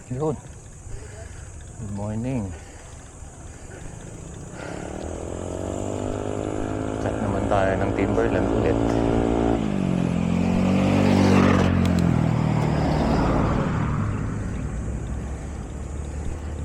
Yun. Good morning. Chat naman tayo ng Timberland ulit.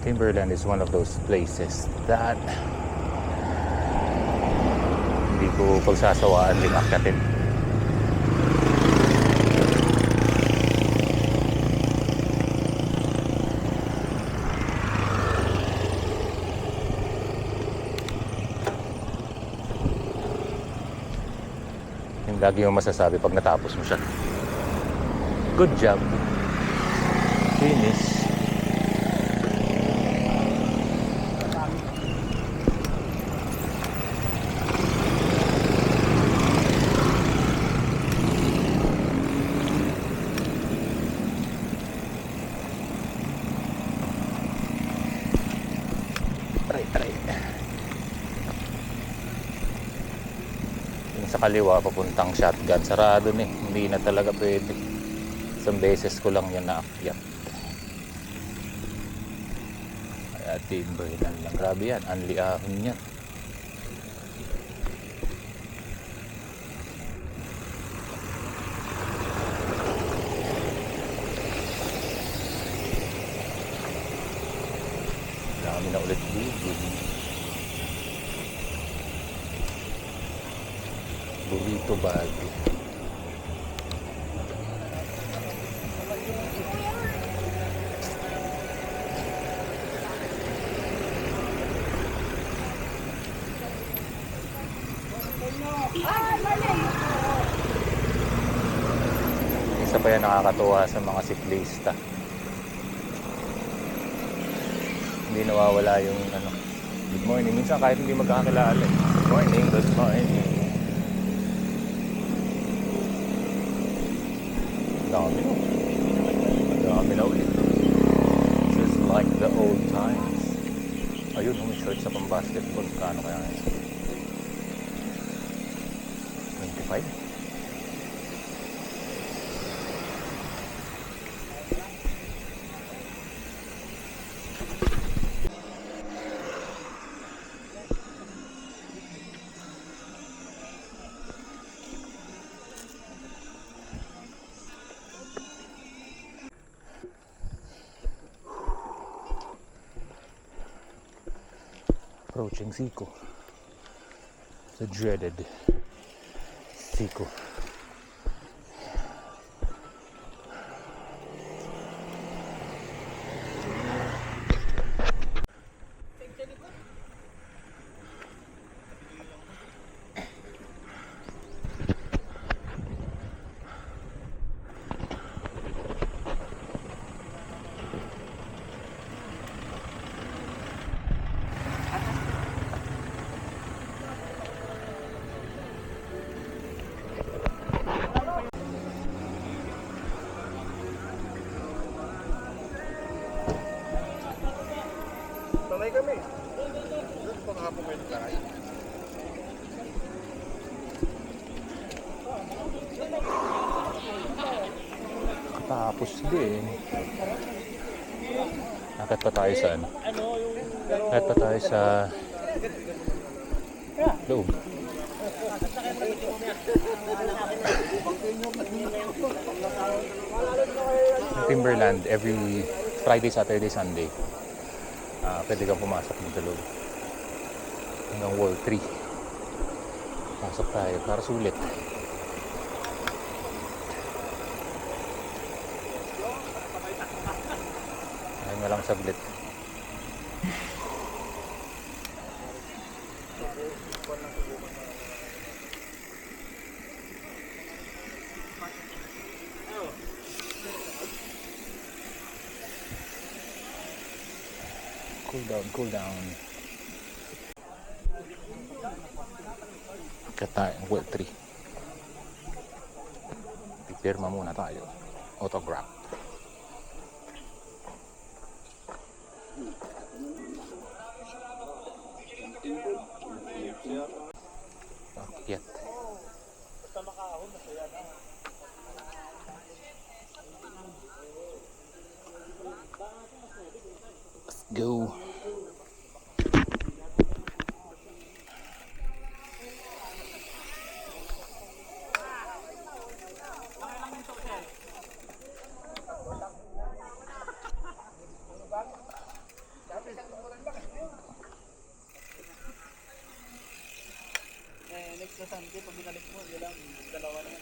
Timberland is one of those places that hindi ko pagsasawaan din akyatin. Yung lagi yung masasabi pag natapos mo siya. Good job. Finish. Try. Yung sa kaliwa papuntang Shotgun, sarado na eh. Hindi na talaga pwede. Isang beses ko lang yan naakyat. Kaya Timberland lang. Grabe yan, anli ahon yan. Dami na ulit dito. Burrito bag. Isa pa yan nakakatuwa sa mga siklista. Hindi nawawala yung ano. Good morning. Minsan kahit hindi magkakilala. Good morning, good morning. Dami na. Dami na ulit. Just like the old times. Ayun, may shorts sa pang basketball. Kano kaya ngayon? 25? Approaching Zico. The dreaded Zico. Sanay kami. Doon pang hapon kayo nagkain. Tapos din. Nakit pa tayo sa ano? Nakit pa tayo sa loob. Timberland every Friday, Saturday, Sunday. Pwede kang pumasok mo sa loob. Hanggang Wall 3. Pasok tayo para sulit. Ayun nga lang saglit. Cool down. Ikat tayo, Wall 3. Pipirma muna tayo. Autograph. Akyat. Basta makahon, masaya na. go. Next na Sunday, pag binalik mo, yun lang, dalawa na.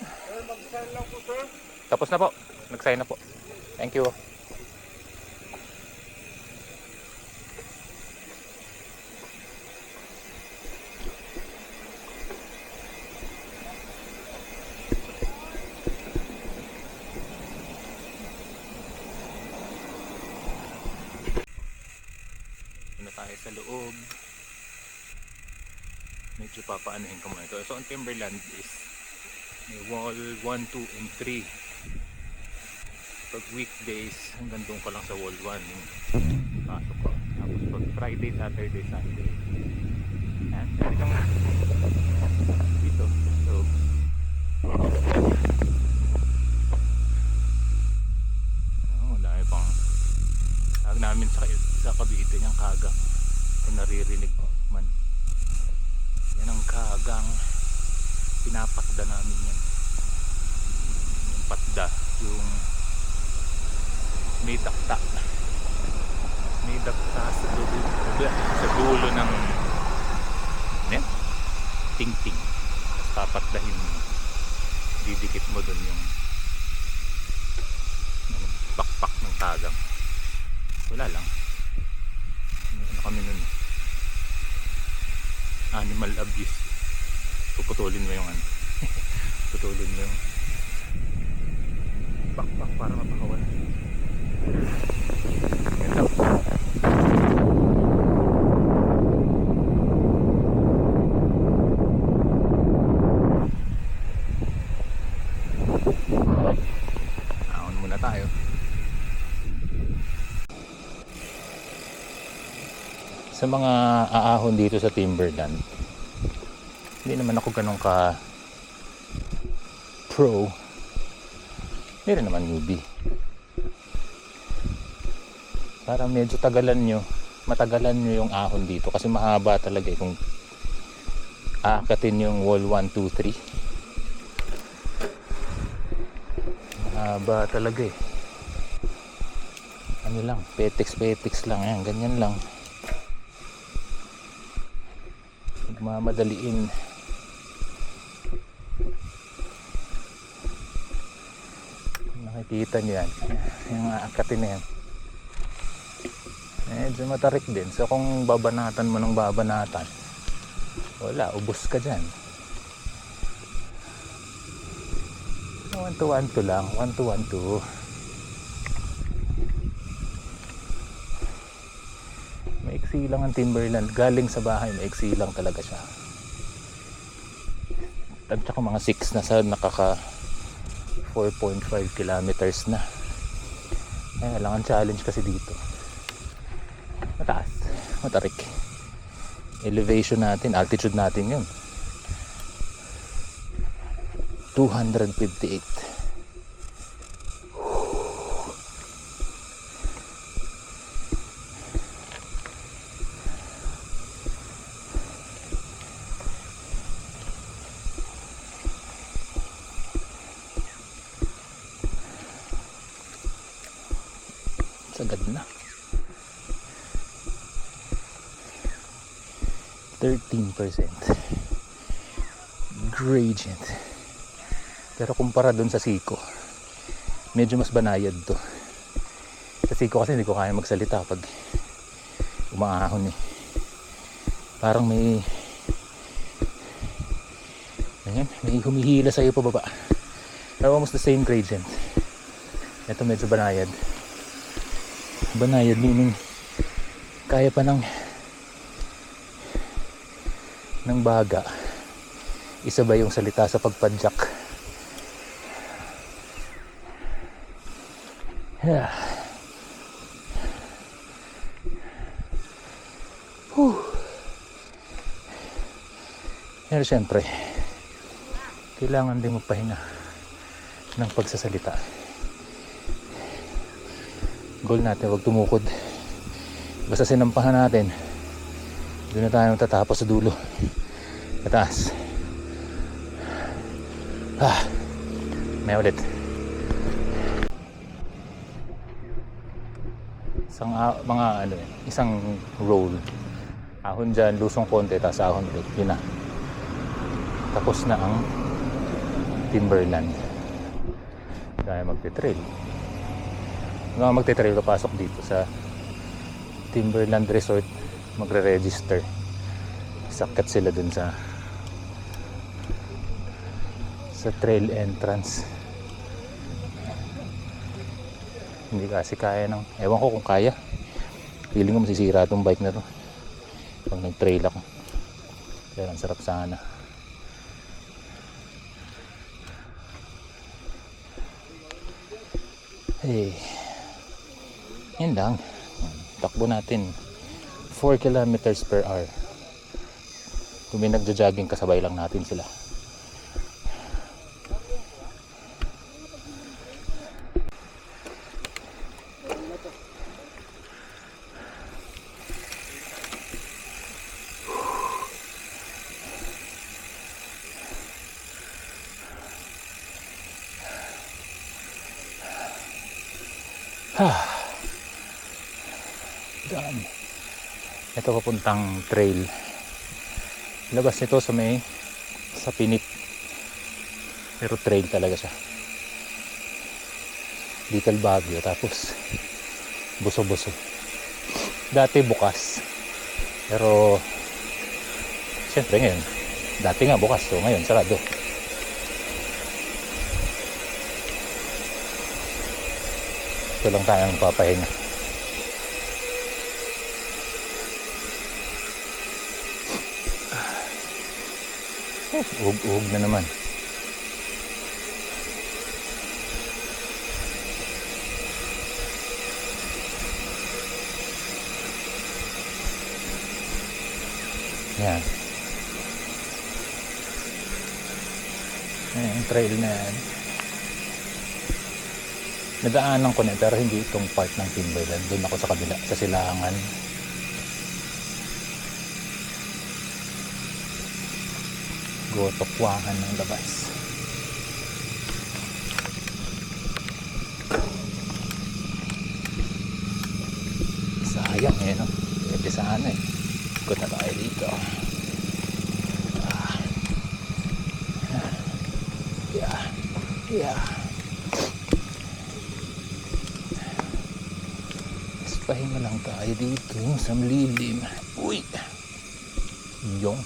Sir, mag-sign lang po, sir. Tapos na po. Nag-sign na po. Thank you. Muna tayo sa loob. Medyo papaanuhin ko muna ito. So ang Timberland is may wall 1, 2, and 3. Pag weekdays, hanggang doon ka lang sa wall 1 pasok ko. Tapos pag Friday, Saturday, Sunday, yan, pwede kang dito. So dami pang tawag namin sa Cavite niyang kagang, kung naririnig man. Yan ang kagang, pinapakda namin yan. Yung patda, yung may takta sa dulo ng ting-ting. Tapos papakdahin mo, didikit mo dun yung bakpak ng tagang. Wala lang, ano kami nun, animal abuse. Puputulin mo yung putulin mo yung bakpak para mapakawala. Ito. Ahon muna tayo. Sa mga aahon dito sa Timberland, hindi naman ako ganun ka pro. Hindi rin naman newbie. Parang medyo matagalan nyo yung ahon dito kasi mahaba talaga kung aakatin yung wall 1, 2, 3. Mahaba talaga ano lang, petiks lang yan, ganyan lang. Magmamadaliin. Nakikita nyo yan, yung aakatin na yan, medyo matarik din. So kung babanatan mo ng babanatan, wala, ubos ka dyan. 1 to 1 to lang, 1 to 1 to. Maiksi lang ang Timberland, galing sa bahay maiksi lang talaga siya. At saka mga 6 na sa nakaka 4.5 kilometers na. Kaya lang ang challenge kasi dito, mataas, matarik. Elevation natin, altitude natin yun 258. Sagad na. 13% gradient. Pero kumpara dun sa Siko, medyo mas banayad to. Sa Siko kasi hindi ko kaya magsalita pag umaahon Parang may humihila sa'yo pababa. Pero almost the same gradient. Ito medyo banayad. Banayad meaning kaya pa ng baga isabay yung salita sa pagpadyak. Yeah. Pero syempre kailangan din magpahinga ng pagsasalita. Goal natin, wag tumukod. Basta sinampahan natin, doon na tayo tatapos sa dulo. Pataas. May ulit. Isang roll. Ahon dyan, lusong konti, tapos ahon ulit. Yun na. Tapos na ang Timberland. Kaya magte-trail. Hanggang magte-trail, papasok dito sa Timberland Resort. Magre-register. Sakat sila dun sa trail entrance. Hindi kasi kaya ng, ewan ko kung kaya. Feeling ko masisira itong bike na to pag nag-trail ako. Kaya ang sarap sana. Yan lang. Takbo natin 4 kilometers per hour. Kung may nagja-jogging, kasabay lang natin sila. Daan. Ito papuntang trail. Labas nito sa Pinit. Pero trail talaga siya. Little Baguio, tapos buso-buso. Dati bukas. Pero siyempre ngayon, dati nga bukas, so ngayon sarado. Ito lang tayong papahinga. Uhog na naman. Yan. Ayan, yung trail na yan. Nadaanan ko na, pero hindi itong part ng Timberland. Doon ako sa kabila, sa Silangan. Gotokwahan ng labas. Sayang no? Pwede sana ikot na tayo dito. Yeah. Pahinga lang tayo dito sa malilim. Uy! Yung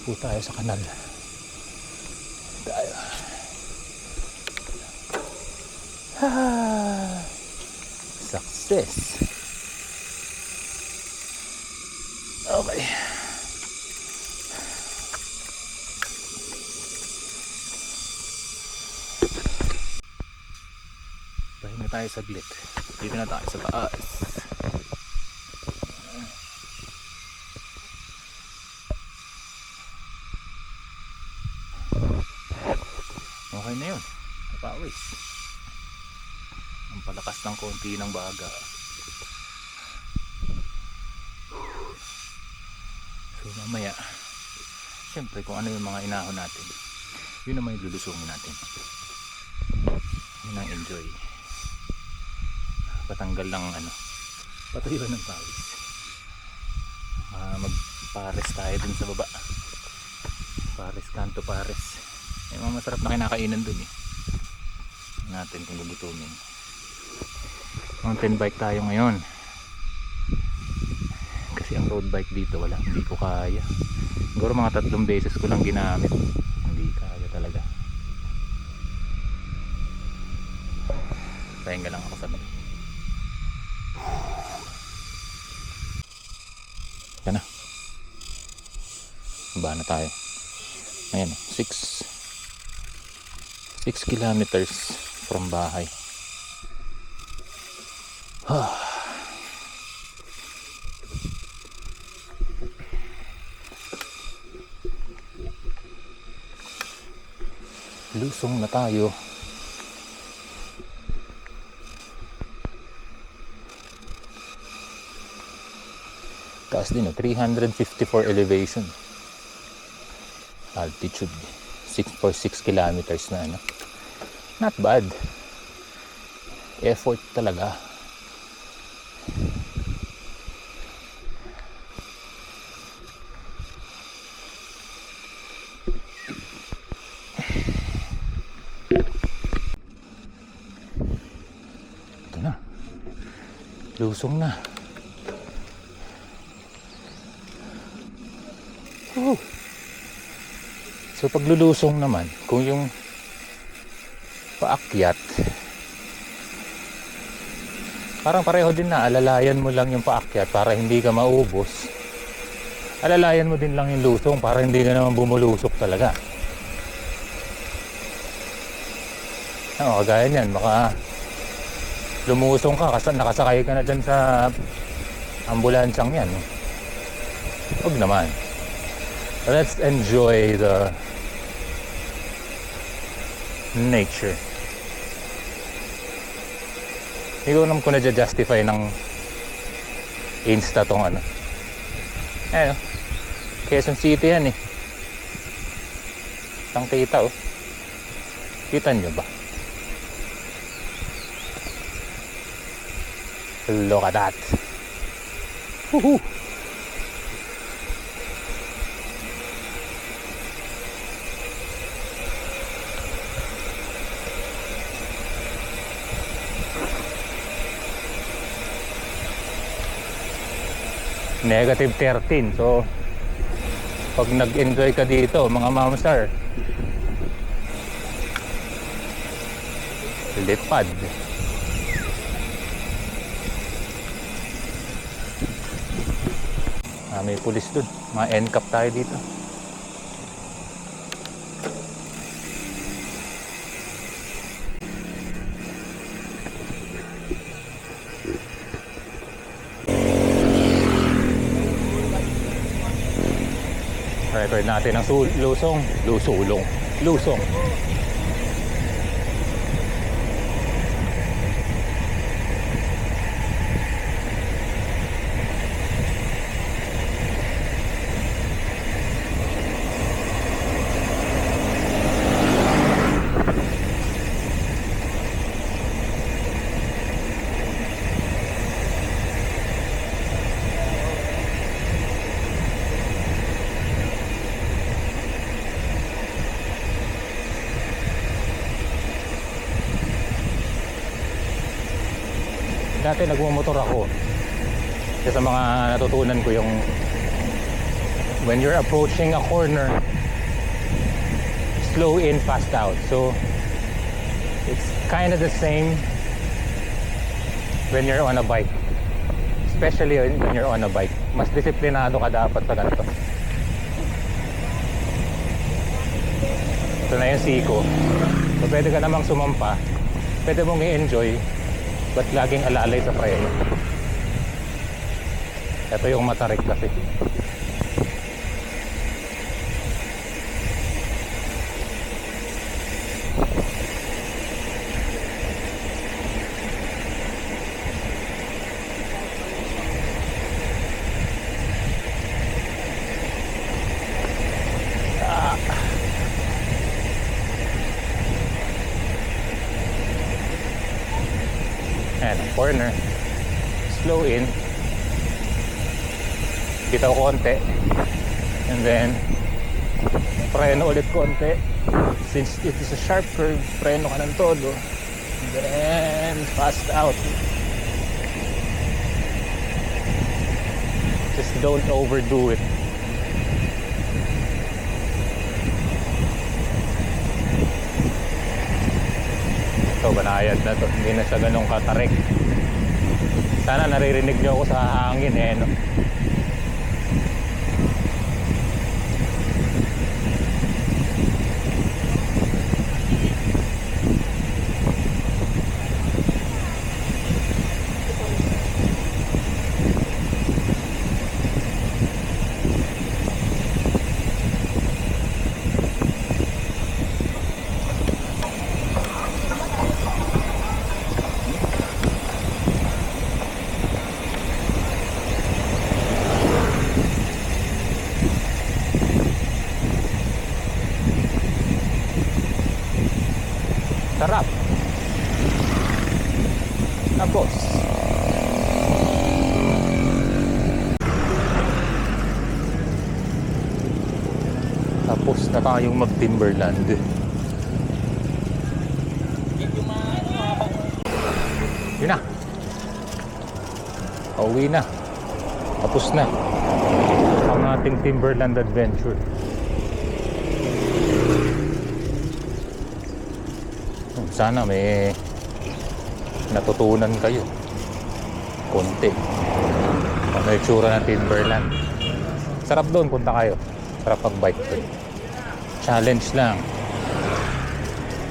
po tayo sa kanal. Tayo. Success! Okay. Pahinga tayo saglit. Dito na tayo sa taas. Okay na yun. Napawis. Ang palakas ng konti ng baga. So mamaya, siyempre kung ano yung mga inahon natin, yun naman yung lulusungin natin. Yun ang enjoy. Patanggal lang patuyuan ng pawis. Magpares tayo dun sa baba. Pares, Kanto Pares. May mga masarap na kinakainan dun natin kung gugutumin. Mountain bike tayo ngayon. Kasi ang road bike dito hindi ko kaya. Siguro mga 3 beses ko lang ginamit. Hindi kaya talaga. Pahinga lang ako sa bike. Yan na. Baba na tayo. Ayan, 6 kilometers from bahay. Lusong na tayo. Taas din, 354 elevation. Altitude. 6 kilometers na, ano. Not bad. Effort talaga. Ito na. Lusong na. Oh. So paglulusong naman, kung yung paakyat, parang pareho din na, alalayan mo lang yung paakyat para hindi ka maubos. Alalayan mo din lang yung lusong para hindi ka naman bumulusok talaga. Kagaya niyan, baka lumusong ka kasi nakasakay ka na dyan sa ambulansyang yan. Huwag naman. Let's enjoy the nature. Hindi ko naman kung na-justify ng Insta tong ano. Ayun, Quezon City yan eh. Tang kita oh. Kita nyo ba? Look at that. Woohoo! -13. So pag nag-enjoy ka dito mga mamsar, lipad. May pulis dun, mga NCAP tayo dito. Record natin ang lusong. Dati nagmumotor ako. Kasi sa mga natutunan ko yung when you're approaching a corner, slow in, fast out. So it's kind of the same when you're on a bike. Especially when you're on a bike. Mas disiplinado ka dapat sa ganito. Ito na yung siko. So pwede ka namang sumampa. Pwede mong i-enjoy. Ba't laging alalay sa preno? Ito yung matarik kasi. And corner, slow in, bitaw konti, and then preno ulit konti. Since it is a sharp curve, preno ka ng todo, and then fast out. Just don't overdo it. Ito, banayad na to. Hindi na siya ganun katarik. Sana naririnig nyo ako sa hangin eh, no? Sarap. Tapos, na tayong mag-Timberland. Yun na. Pauwi na. Tapos na ang ating Timberland adventure. Sana may natutunan kayo konti ano yung tsura ng Timberland. Sarap doon, punta kayo. Sarap pag-bike doon. Challenge lang,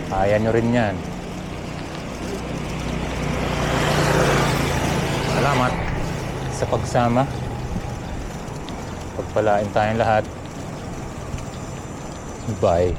kaya nyo rin yan. Salamat sa pagsama. Pagpalain tayong lahat. Bye.